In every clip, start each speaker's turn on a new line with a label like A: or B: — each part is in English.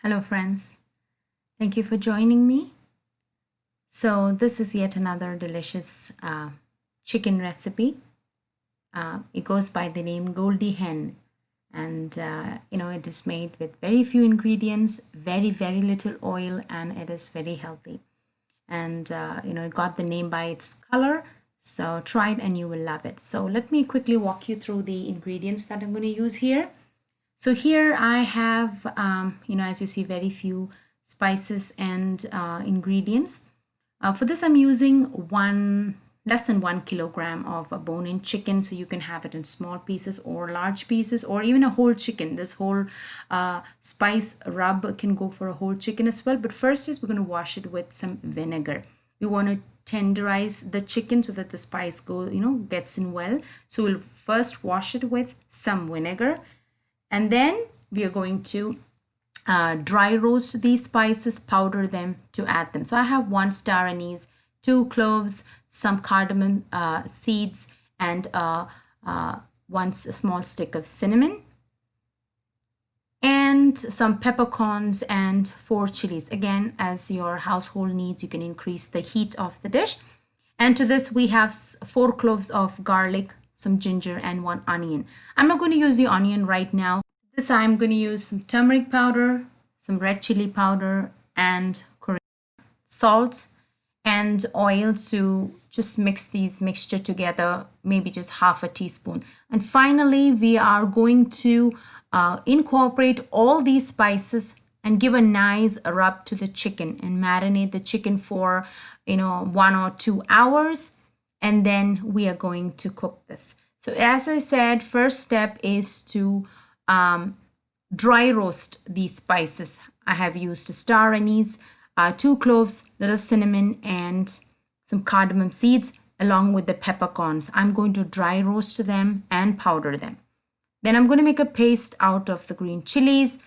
A: Hello friends, thank you for joining me. So this is yet another delicious chicken recipe. It goes by the name Goldie Hen, and it is made with very few ingredients, very little oil, and it is very healthy. And it got the name by its color. So try it and you will love it. So let me quickly walk you through the ingredients that I'm going to use here. So here I have, as you see, very few spices and ingredients. For this, I'm using less than 1 kilogram of a bone-in chicken. So you can have it in small pieces or large pieces or even a whole chicken. This whole spice rub can go for a whole chicken as well. But first is we're going to wash it with some vinegar. We want to tenderize the chicken so that the spice gets in well. So we'll first wash it with some vinegar. And then we are going to dry roast these spices, powder them to add them. So I have 1 star anise, 2 cloves, some cardamom seeds, and 1 small stick of cinnamon, and some peppercorns and 4 chilies. Again, as your household needs, you can increase the heat of the dish. And to this, we have 4 cloves of garlic, some ginger, and 1 onion. I'm not going to use the onion right now. This I'm going to use some turmeric powder, some red chili powder, and salt and oil to just mix these mixture together, maybe just half a teaspoon. And finally, we are going to incorporate all these spices and give a nice rub to the chicken and marinate the chicken for 1 or 2 hours, and then we are going to cook this. So as I said, first step is to dry roast these spices. I have used star anise, 2 cloves, little cinnamon, and some cardamom seeds along with the peppercorns. I'm going to dry roast them and powder them. Then I'm going to make a paste out of the green chilies,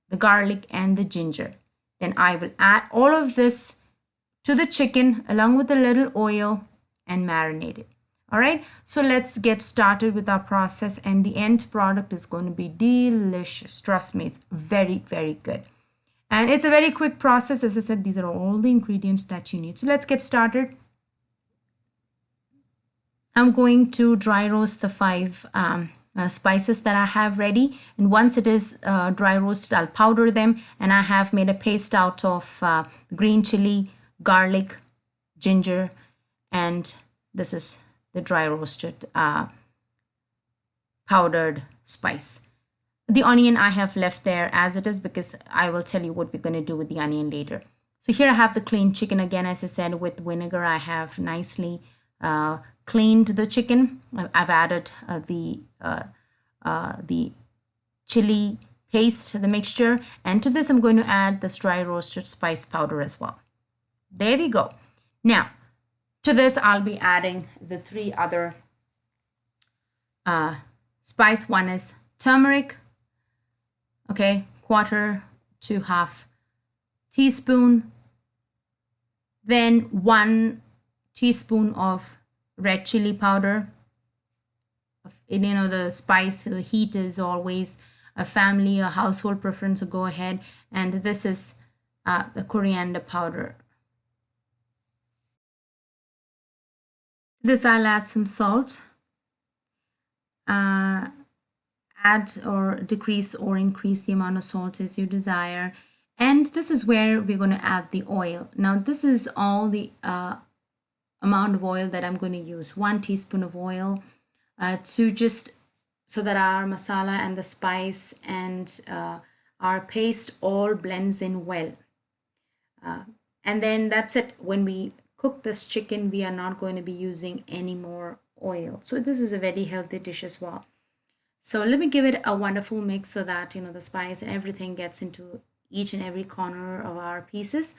A: the garlic, and the ginger. Then I will add all of this to the chicken along with a little oil and marinate it. All right, so let's get started with our process, and the end product is going to be delicious. Trust me, it's very good. And it's a very quick process. As I said, these are all the ingredients that you need. So let's get started. I'm going to dry roast the 5 spices that I have ready. And once it is dry roasted, I'll powder them. And I have made a paste out of green chili, garlic, ginger, and this is the dry roasted powdered spice. The onion I have left there as it is because I will tell you what we're going to do with the onion later. So here I have the clean chicken again. As I said, with vinegar I have nicely cleaned the chicken. I've added the chili paste, the mixture, and to this I'm going to add this dry roasted spice powder as well. There we go. Now to this I'll be adding the 3 other spice. One is turmeric, okay, 1/4 to 1/2 teaspoon. Then 1 teaspoon of red chili powder. The spice, the heat is always a family, a household preference, so go ahead. And this is the coriander powder. To this I'll add some salt. Add or decrease or increase the amount of salt as you desire. And this is where we're going to add the oil. Now this is all the amount of oil that I'm going to use. 1 teaspoon of oil to just so that our masala and the spice and our paste all blends in well. And then that's it. When we cook this chicken, we are not going to be using any more oil. So this is a very healthy dish as well. So let me give it a wonderful mix so that the spice and everything gets into each and every corner of our pieces.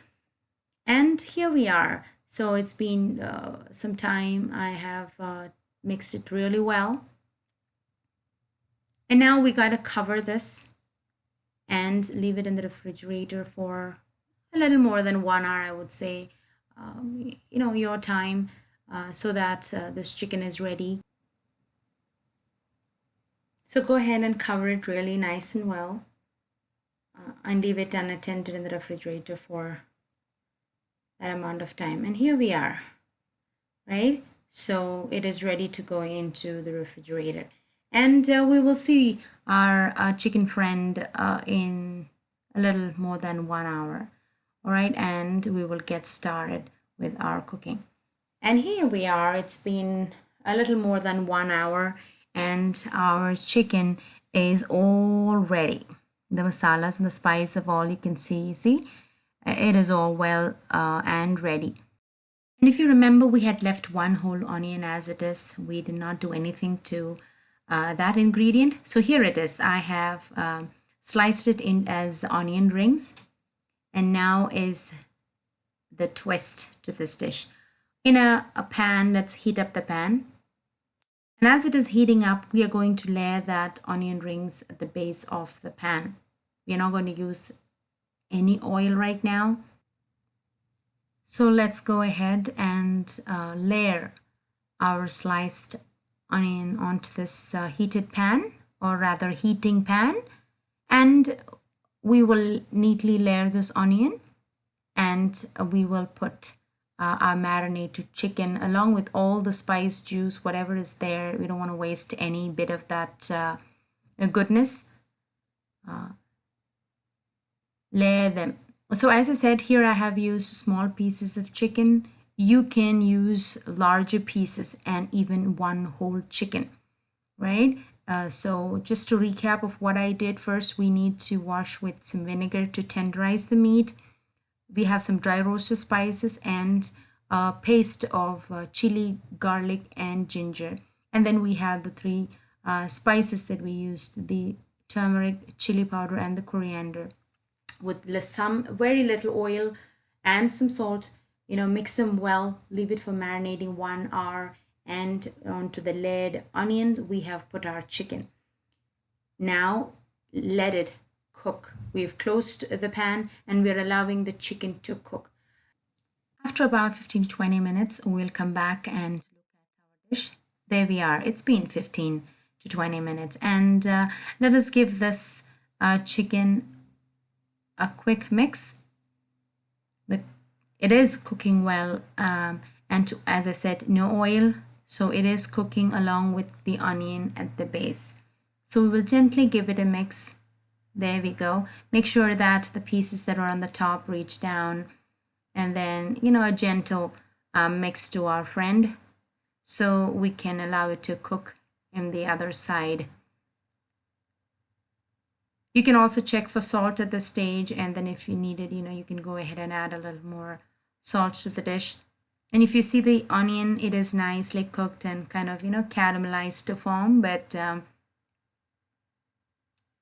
A: And here we are. So it's been some time. I have mixed it really well. And now we got to cover this and leave it in the refrigerator for a little more than 1 hour, I would say. Your time so that this chicken is ready. So go ahead and cover it really nice and well. and leave it unattended in the refrigerator for that amount of time. And here we are, right? So it is ready to go into the refrigerator. And we will see our chicken friend in a little more than 1 hour. All right, and we will get started with our cooking. And here we are. It's been a little more than 1 hour and our chicken is all ready. The masalas and the spice of all you can see, it is all well and ready. And if you remember, we had left one whole onion as it is. We did not do anything to that ingredient. So here it is. I have sliced it in as onion rings. And now is the twist to this dish. In a pan, let's heat up the pan. And as it is heating up, we are going to layer that onion rings at the base of the pan. We are not going to use any oil right now. So let's go ahead and layer our sliced onion onto this heated pan, or rather heating pan. And we will neatly layer this onion, and we will put our marinated chicken along with all the spice juice, whatever is there. We don't want to waste any bit of that goodness. Layer them. So as I said, here I have used small pieces of chicken. You can use larger pieces and even one whole chicken, right? So just to recap of what I did, first we need to wash with some vinegar to tenderize the meat. We have some dry roasted spices and a paste of chili, garlic, and ginger. And then we have the three spices that we used, the turmeric, chili powder, and the coriander. With some very little oil and some salt, mix them well, leave it for marinating 1 hour. And onto the layered onions, we have put our chicken. Now let it cook. We've closed the pan and we're allowing the chicken to cook. After about 15 to 20 minutes, we'll come back and look at our dish. There we are. It's been 15 to 20 minutes. And let us give this chicken a quick mix. It is cooking well, and as I said, no oil. So it is cooking along with the onion at the base. So we will gently give it a mix. There we go. Make sure that the pieces that are on the top reach down, and then, a gentle mix to our friend, so we can allow it to cook in the other side. You can also check for salt at this stage, and then if you need it, you can go ahead and add a little more salt to the dish. And if you see the onion, it is nicely cooked and kind of, caramelized to form, but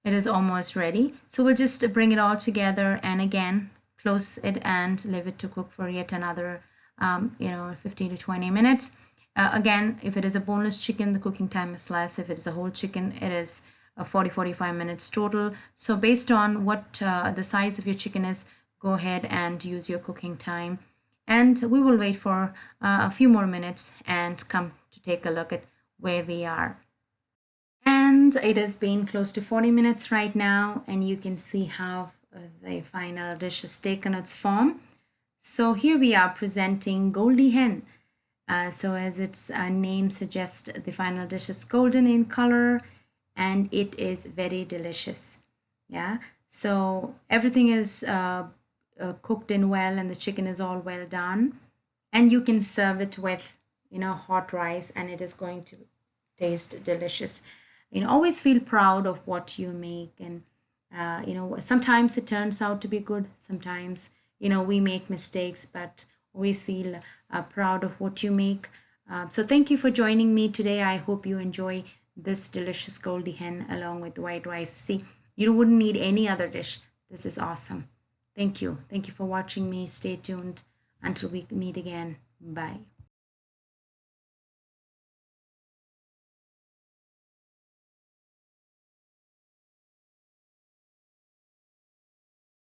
A: it is almost ready. So we'll just bring it all together and again, close it and leave it to cook for yet another, 15 to 20 minutes. Again, if it is a boneless chicken, the cooking time is less. If it is a whole chicken, it is 40-45 minutes total. So based on what the size of your chicken is, go ahead and use your cooking time. And we will wait for a few more minutes and come to take a look at where we are. And it has been close to 40 minutes right now, and you can see how the final dish has taken its form. So here we are presenting Goldie Hen. So as its name suggests, the final dish is golden in color and it is very delicious. Yeah, so everything is cooked in well and the chicken is all well done, and you can serve it with hot rice and it is going to taste delicious. Always feel proud of what you make, and sometimes it turns out to be good, sometimes we make mistakes, but always feel proud of what you make. So thank you for joining me today. I hope you enjoy this delicious Goldie Hen along with white rice. See, you wouldn't need any other dish. This is awesome. Thank you for watching me. Stay tuned until we meet again. Bye.